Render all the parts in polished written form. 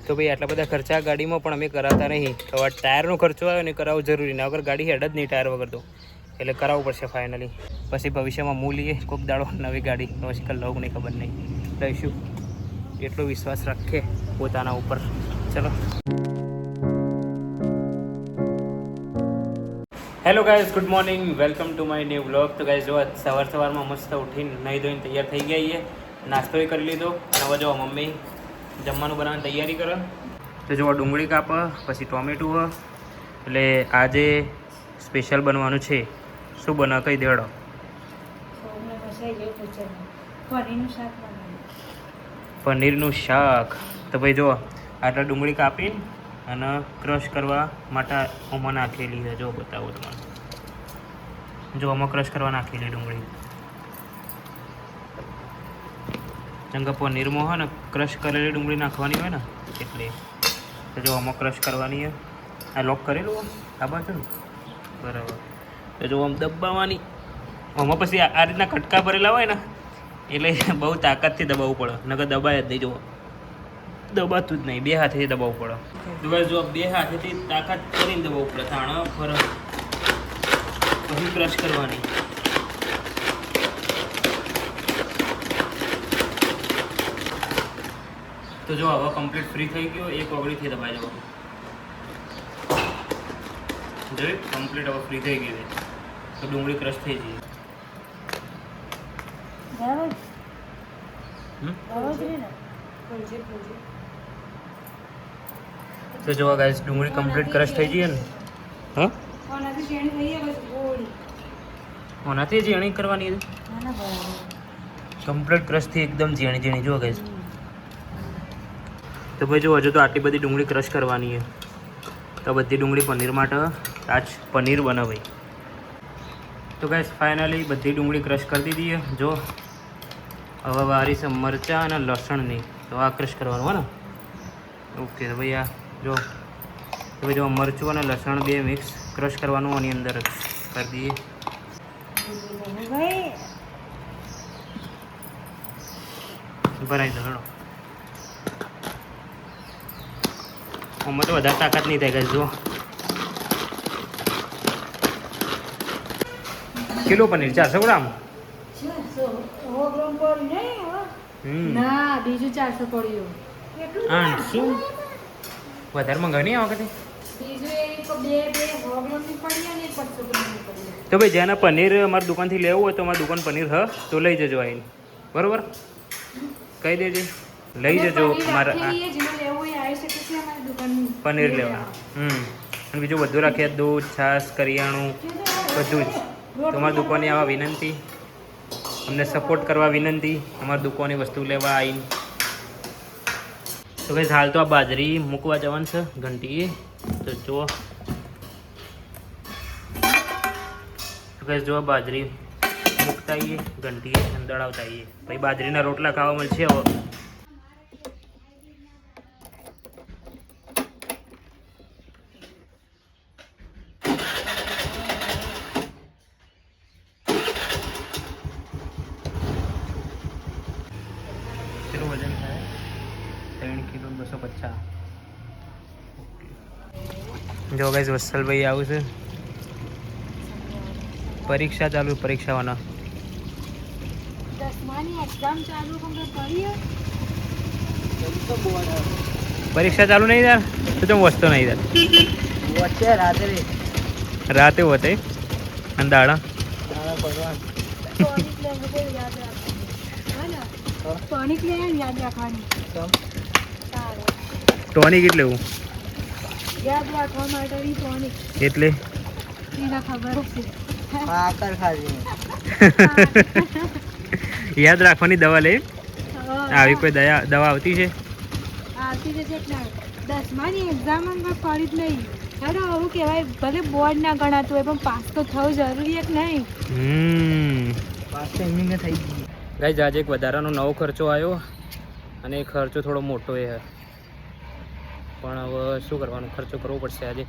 તો ભાઈ આટલા બધા ખર્ચા ગાડીમાં પણ અમે કરાવતા નહીં. તો આ ટાયરનો ખર્ચો આવ્યો ને કરાવવો જરૂરી ના, વગર ગાડી હેડ જ નહીં ટાયર વગર તો, એટલે કરાવવું પડશે ફાઇનલી. પછી ભવિષ્યમાં હું લઈએ કોઈક દાડો નવી ગાડી, પછી કલ લઉં નહીં ખબર નહીં, લઈશું. એટલો વિશ્વાસ રાખીએ પોતાના ઉપર. ચલો. Hello guys, good morning, welcome to my new vlog. તો ગાઈઝ જો સવારમાં મસ્ત ઉઠીને નહીં ધોઈને તૈયાર થઈ ગયા છીએ, નાસ્તો કરી લીધો અને હવે જો મમ્મી જમવાનું બનાવવાની તૈયારી કરે. તો જો ડુંગળી કાપે, પછી ટોમેટું હ, એટલે આજે સ્પેશિયલ બનવાનું છે. શું બનાવે કહી દેડો. પનીરનું શાક. તો ભાઈ જો આટલા ડુંગળી કાપીને અને ક્રશ કરવા માટે આમાં નાખેલી છે. જો બતાવો તમારે, જો આમાં ક્રશ કરવા નાખેલી ડુંગળી. જેમ કે પનીરમાં હોય ને ક્રશ કરેલી ડુંગળી નાખવાની હોય ને, એટલે તો જો આમાં ક્રશ કરવાની હોય. આ લોક કરેલું આ બાજુ ને, બરાબર. તો જો આમ દબાવવાની, આમાં પછી આ રીતના કટકા ભરેલા હોય ને, એટલે બહુ તાકાતથી દબાવવું પડે, નકર દબાય જ નહીં. જો દબાતું જ નહીં, બે હાથેથી દબાવવું પડે. જો બે હાથેથી તાકાત કરીને દબાવવું પડે, તાણા ફરક પછી ક્રશ કરવાની. તો જો હવે કમ્પ્લીટ ફ્રી થઈ ગયો, એક ઓગળીથી દબાઈ જવાનું. જોઈ કમ્પ્લીટ હવે ફ્રી થઈ ગયું તો ડુંગળી ક્રશ થઈ જઈએ. તો જો ગાઈસ ડુંગળી કમ્પ્લીટ ક્રશ થઈ જઈએ ને, હા ઓનાથી ઝીણી કરવાની, કમ્પ્લીટ ક્રશ થી એકદમ ઝીણી ઝીણી. જો ગાઈસ તો ભાઈ જો હજુ તો આટલી બધી ડુંગળી ક્રશ કરવાની છે. તો બધી ડુંગળી પનીર માટે આજ પનીર બને ભાઈ. તો ગાઈસ ફાઇનલી બધી ડુંગળી ક્રશ કરી દીધી છે. જો હવે વારી છે મરચાં અને લસણની, તો આ ક્રશ કરવાનું હોય ને. ઓકે તો ભાઈ આ જો, તો ભાઈ જો મરચું અને લસણ બે મિક્સ ક્રશ કરવાનું આની અંદર કરી દઈએ. ભરાઈ દો હેડો. આમાં તો વધારે તાકાત નહીં થાય ગાઈસ. જો કિલો પનીર 400 ગ્રામ. ના બીજું 400 પડ્યું. શું વધારે મંગાવી નહીં આ વખતે? તો ભાઈ જેના પનીર અમારી દુકાનથી લેવું હોય તો અમારી દુકાન પનીર હ તો લઈ જજો આવીને, બરાબર? કહી દેજે લઈ જજો અમારા પનીર લેવા. અને બીજું બધું રાખીએ, દૂધ, છાશ, કરિયાણું બધું જ. તો અમારી દુકાને આવવા વિનંતી, અમને સપોર્ટ કરવા વિનંતી, અમારી દુકાનની વસ્તુ લેવા આવીને. તો ભાઈ હાલ તો આ બાજરી મૂકવા જવાનું છે ઘંટીએ. તો જુઓ જો બાજરી મૂકતા આવીએ ઘંટીએ અને દળાવતા આવીએ. પછી બાજરીના રોટલા ખાવા મળશે. હવે કેટલું વજન થાય? 3 કિલો 250. જો ગાઈસ વત્સલભાઈ આવું છે, પરીક્ષા ચાલુ, પરીક્ષાવાના પરીક્ષા ચાલુ નહીં યાર. તો તમે વસ્તુ નહીં યાર, રાતે હોતે અને દાડા ટોનિક એટલે હું યાદ રાખવા માટેની ટોનિક એટલે ખબર છે. યાદ રાખવાની દવા લે. આવી કોઈ દવા આવતી છે? આવતી છે. 10માની એક્ઝામ પડી જ નહીં. હેડો આવું કહેવાય, ભલે બોર્ડ ના ગણાતું હોય પણ પાસ તો થવું જરૂરી કે નહીં? પાસ તો એમની થઈ ગઈ. ગાઈસ આજે એક વધારાનો નવો ખર્ચો આવ્યો અને એ ખર્ચો થોડો મોટો એ પણ હવે શું કરવાનું, ખર્ચો કરવો પડશે આજે.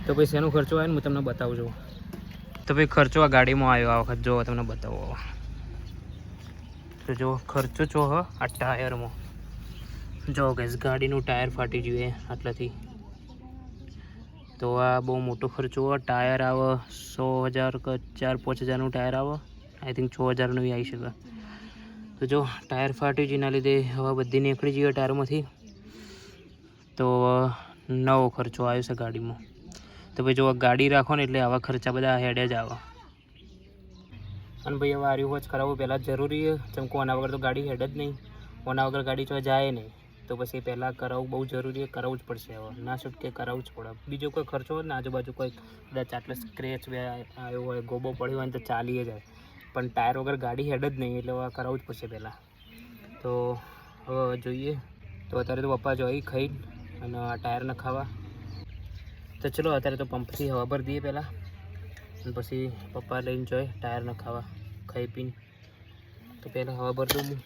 તો ભાઈ શેનો ખર્ચો આવ્યો ને હું તમને બતાવું છું. તો ભાઈ ખર્ચો આ ગાડીમાં આવ્યો આ વખત. જો તમને બતાવો તો જો ખર્ચો છો આ ટાયરમાં. જો ગેસ ગાડીનું ટાયર ફાટી ગયું આટલાથી. તો આ બહુ મોટો ખર્ચો હોય. ટાયર આવે 100,000 કે 4-5 હજારનું ટાયર આવે. આઈ થિંક 6,000નું બી આવી શકે. તો જો ટાયર ફાટી જેના લીધે હવા બધી નીકળી જઈએ ટાયરમાંથી. તો નવો ખર્ચો આવ્યો છે ગાડીમાં. તો ભાઈ જો ગાડી રાખો ને એટલે આવા ખર્ચા બધા હેડે જ આવે. અને ભાઈ હવે આર્યું જ કરાવવું પહેલાં જરૂરી છે. જેમ કે આના વગર તો ગાડી હેડ જ નહીં. આના વગર ગાડી તો જાય નહીં. તો પછી પહેલાં કરાવવું બહુ જરૂરી છે. કરાવવું જ પડશે. હવે ના છૂટકે કરાવવું જ પડે. બીજો કોઈ ખર્ચો હોય ને આજુબાજુ કોઈ કદાચ આટલો સ્ક્રેચ આવ્યો હોય, ગોબો પડ્યો હોય ને તો ચાલી જાય. પણ ટાયર વગર ગાડી હેડ જ નહીં. એટલે હવે કરાવવું જ પડશે પહેલાં. તો હવે જોઈએ. તો અત્યારે તો પપ્પા જોઈ ખાઈ અને આ ટાયર નખાવા. તો ચલો અત્યારે તો પંપથી હવા ભરી દઈએ પહેલાં. અને પછી પપ્પા લઈને જોઈએ ટાયર નખાવા ખાઈ પીને. તો પહેલાં હવા ભરી દઉં હું.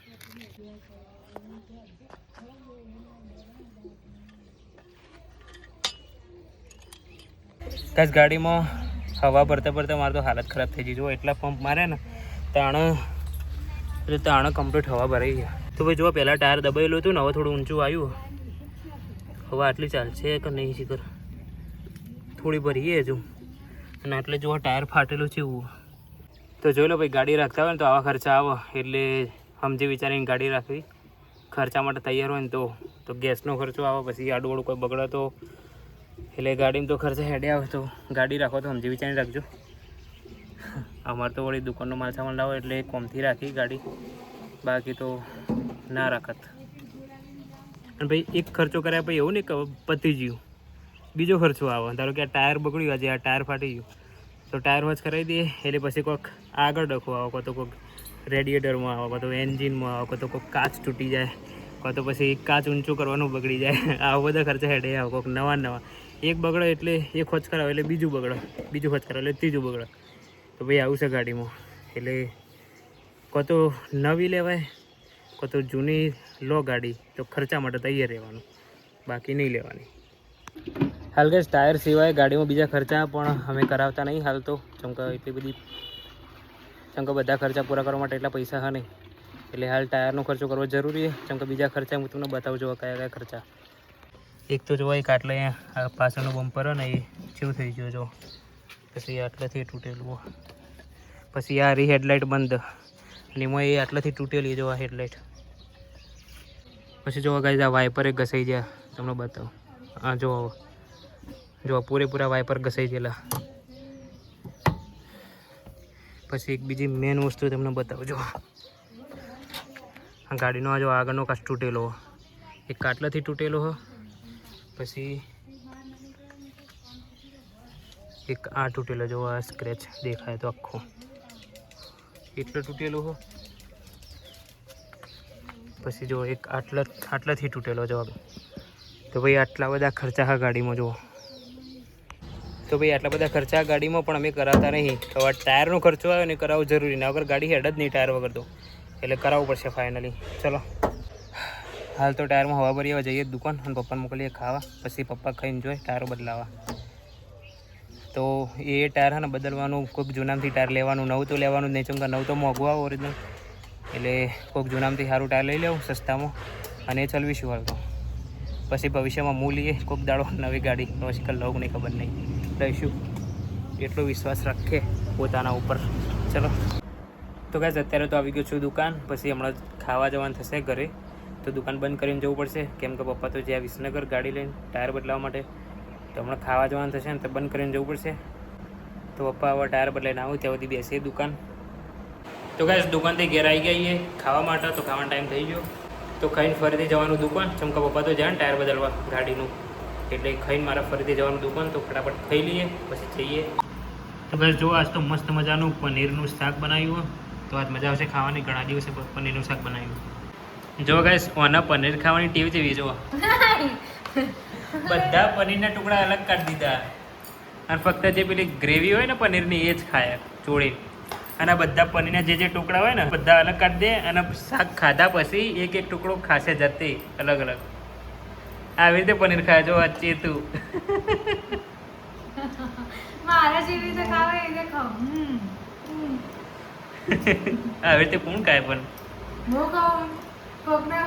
કાશ ગાડીમાં હવા ભરતા ભરતા મારે તો હાલત ખરાબ થઈ ગઈ. જો એટલા પંપ મારે ને તાણે કમ્પ્લીટ હવા ભરાઈ ગયા. તો ભાઈ જો પહેલાં ટાયર દબાયેલું હતું ને હવે થોડું ઊંચું આવ્યું. હવા આટલી ચાલશે કે નહીં શીખર. થોડી ભરીએ હજુ. અને એટલે જો ટાયર ફાટેલું છે એવું. તો જોઈ લો ભાઈ ગાડી રાખતા હોય ને તો આવા ખર્ચા આવે. એટલે સમજી વિચારીને ગાડી રાખવી. ખર્ચા માટે તૈયાર હોય ને તો ગેસનો ખર્ચો આવે. પછી આડું કોઈ બગડે તો એટલે ગાડીમાં તો ખર્ચા હેડે આવે. તો ગાડી રાખો તો સમજી વિચારીને રાખજો. અમારે તો વળી દુકાનનો માલ સામાન લાવો એટલે કોમથી રાખી ગાડી. બાકી તો ના રાખત. અને ભાઈ એક ખર્ચો કર્યા પછી એવું નહીં કે પતી ગયું. બીજો ખર્ચો આવે. ધારો કે આ ટાયર બગડ્યું, આજે આ ટાયર ફાટી ગયું તો ટાયર વોચ કરાવી દઈએ. એટલે પછી કોઈક આગળ ડખો આવે, કોઈ તો કોઈક રેડિએટરમાં આવે, કોઈ તો એન્જિનમાં આવે, કોઈ તો કોઈક કાચ તૂટી જાય, કોઈ તો પછી કાચ ઊંચું કરવાનું બગડી જાય. આવા બધા ખર્ચા હેડે આવે. કોઈક નવા એક બગડે એટલે એક ખોચ કરાવે એટલે બીજું બગડે, બીજું ખોચ કરાવે એટલે ત્રીજું બગડે. તો ભાઈ આવું છે ગાડીમાં. એટલે કોઈ તો નવી લેવાય, કોઈ તો જૂની લો ગાડી તો ખર્ચા માટે તૈયાર રહેવાનું, બાકી નહીં લેવાની. હાલ કે ટાયર સિવાય ગાડીમાં બીજા ખર્ચા પણ અમે કરાવતા નહીં હાલ તો. ચમકે બધા ખર્ચા પૂરા કરવા માટે એટલા પૈસા હા નહીં. એટલે હાલ ટાયરનો ખર્ચો કરવો જરૂરી છે. ચમકે બીજા ખર્ચા હું તમને બતાવું છું કયા ખર્ચા. એક તો જોવા એક આટલે આ પાછળનો બમ્પર ને એ કેવું થઈ ગયો જો. પછી આટલેથી તૂટેલું. પછી આ રી હેડલાઇટ બંધ અને એમાં એ આટલાથી તૂટેલી જો આ હેડલાઇટ. પછી જો ગાઈઝ આ વાઇપર એક ઘસાઈ ગયા તમને બતાવું. હા જો પૂરેપૂરા વાઇપર ઘસાઈ ગયેલા. પછી એક બીજી મેન વસ્તુ તમને બતાવજો. આ ગાડીનો આ જો આગળનો કાચ તૂટેલો, એક કાટલાથી તૂટેલો હો. પછી એક આ તૂટેલો જો આ સ્ક્રેચ દેખાય તો આખો એટલો તૂટેલો હો. પછી જો એક આટલાથી તૂટેલો જવાબ. તો ભાઈ આટલા બધા ખર્ચા હા ગાડીમાં જુઓ. તો ભાઈ આટલા બધા ખર્ચા ગાડીમાં પણ અમે કરાવતા નહીં. તો આ ટાયરનો ખર્ચો આવ્યો ને કરાવવો જરૂરી. ના વગર ગાડી હેડ જ નહીં ટાયર વગર. તો એટલે કરાવવું પડશે ફાઇનલી. ચલો હાલ તો ટાયરમાં હવા ભરી જઈએ દુકાન અને પપ્પાને મોકલીએ ખાવા. પછી પપ્પા ખાઈને જોઈએ ટાયરો બદલાવા. તો એ ટાયર છે ને બદલવાનું, કોઈક જૂનામથી ટાયર લેવાનું. નવું તો લેવાનું જ નહીં. ચમકા નવું તો મોંઘું આવે ઓરિજિનલ. એટલે કોઈક જૂનામથી સારું ટાયર લઈ લેવું સસ્તામાં અને એ ચલાવીશું હાલ તો. પછી ભવિષ્યમાં હું લઈએ કોઈક દાડો નવી ગાડી. નોશિકલ લઉં નહીં ખબર નહીં લઈશું. એટલો વિશ્વાસ રાખીએ પોતાના ઉપર. ચલો તો ગાઈઝ અત્યારે તો આવી ગયો છું દુકાન. પછી હમણાં ખાવા જવાનું થશે ઘરે. તો દુકાન બંધ કરીને જવું પડશે. કેમ કે પપ્પા તો જ્યાં વિસનગર ગાડી લઈને ટાયર બદલાવવા માટે. તો હમણાં ખાવા જવાનું થશે ને તો બંધ કરીને જવું પડશે. તો પપ્પા હવે ટાયર બદલાઈને આવું ત્યાં સુધી બેસીએ દુકાન. તો ગાઈઝ દુકાનથી ઘેર આવી ગઈએ ખાવા માટે. તો ખાવાનો ટાઈમ થઈ ગયો. તો ખાઈને ફરીથી જવાનું દુકાન. ચમકા પપ્પા તો જાય ને ટાયર બદલવા ગાડીનું. એટલે ખાઈને મારા ફરીથી જવાનું દુકાન. તો ફટાફટ ખાઈ લઈએ પછી જઈએ. તો ગાઈઝ જો આજ તો મસ્ત મજાનું પનીરનું શાક બનાવ્યું. તો આજ મજા આવશે ખાવાની. ઘણા દિવસે પનીરનું શાક બનાવ્યું. જો ગાઈઝ ઓના પનીર ખાવાની ટીવ જેવી જો. બધા પનીરના ટુકડા અલગ કાઢી દીધા અને ફક્ત જે પેલી ગ્રેવી હોય ને પનીરની એ જ ખાય ચોળીને. અને બધા પનીરના જે ટુકડા હોય ને બધા અલગ કાઢી દે. અને શાક ખાધા પછી એક એક ટુકડો ખાશે જતે અલગ અલગ. આવી રીતે પનીર ખાય જો આ ચેતું. મારા જેવી રીતે ખાવે એને ખાવ. આવી રીતે કોણ ખાય પણ હું ખાવ. કોકના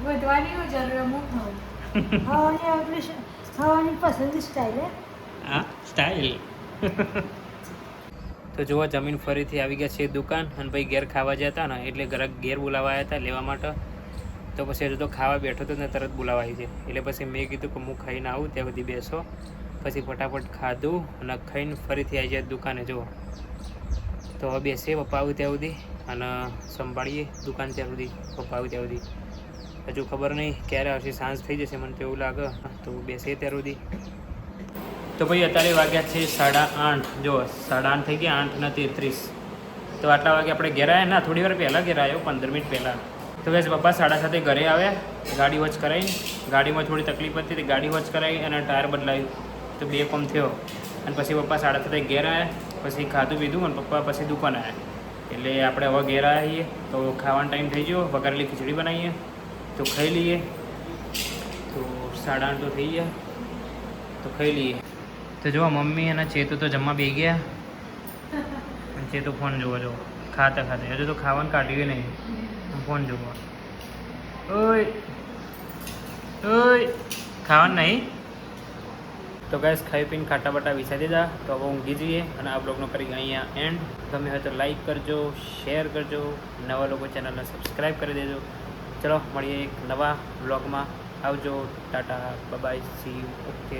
વધવાની જરૂર અમુક હોય. ખાવાની આપણી ખાવાની પસંદ સ્ટાઈલ હે. આ સ્ટાઇલ. તો જોવા જમીન ફરીથી આવી ગયા છે દુકાન અને ભાઈ ઘેર ખાવા જતા હતા ને એટલે ઘેર બોલાવા આવ્યા હતા લેવા માટે. તો પછી હજુ તો ખાવા બેઠો તો ને તરત બોલાવા આવી છે એટલે પછી મેં કીધું કે હું ખાઈને આવું ત્યાં સુધી બેસો. પછી ફટાફટ ખાધું અને ખાઈને ફરીથી આવી જાય દુકાને. જુઓ તો હવે બેસીએ પપ્પા આવું ત્યાં સુધી અને સંભાળીએ દુકાન ત્યાં સુધી. પપ્પા આવું ત્યાં સુધી હજુ ખબર નહીં ક્યારે આવશે, સાંજ થઈ જશે મને તો એવું લાગે. તો બેસીએ ત્યાં સુધી. તો ભાઈ અત્યારે વાગ્યા છે 8:30. જો 8:30 થઈ ગયા, 8:33. તો આટલા વાગે આપણે ઘેર આવ્યા. ના, થોડી વાર પહેલાં ઘેર આવ્યો, 15 મિનિટ પહેલાં. તો બસ પપ્પા 7:30 ઘરે આવ્યા. ગાડી વોચ કરાવી, ગાડીમાં થોડી તકલીફ હતી તે ગાડી વોચ કરાવી અને ટાયર બદલાવ્યું. તો 2 કામ થયો અને પછી પપ્પા 7:30 ઘેર આવ્યા. પછી ખાધું પીધું અને પપ્પા પછી દુકાન આવ્યા. એટલે આપણે હવે ઘેર આવીએ તો ખાવાનો ટાઈમ થઈ ગયો. વઘારેલી ખીચડી બનાવીએ તો ખાઈ લઈએ. તો 8:30 તો થઈ ગયા તો ખાઈ લઈએ. તો જો મમ્મી અને ચેતુ તો જમવા બેસી ગયા અને ચેતુ ફોન જોવો જો ખાતા ખાતે. હજુ તો ખાવાનું કાઢ્યું નહીં, ફોન જોવો. ઓય ઓય ખાવાનું નહીં. તો ગાઈસ ખાઈ પીને ખાટા બટા વિછા દીધા. તો હવે ઊંઘી જઈએ અને આ બ્લોગનો કરી અહીંયા એન્ડ. ગમે હોય તો લાઈક કરજો, શેર કરજો, નવા લોકો ચેનલને સબસ્ક્રાઈબ કરી દેજો. ચલો મળીએ એક નવા બ્લોગમાં. આવજો, tata, bye, see you, okay.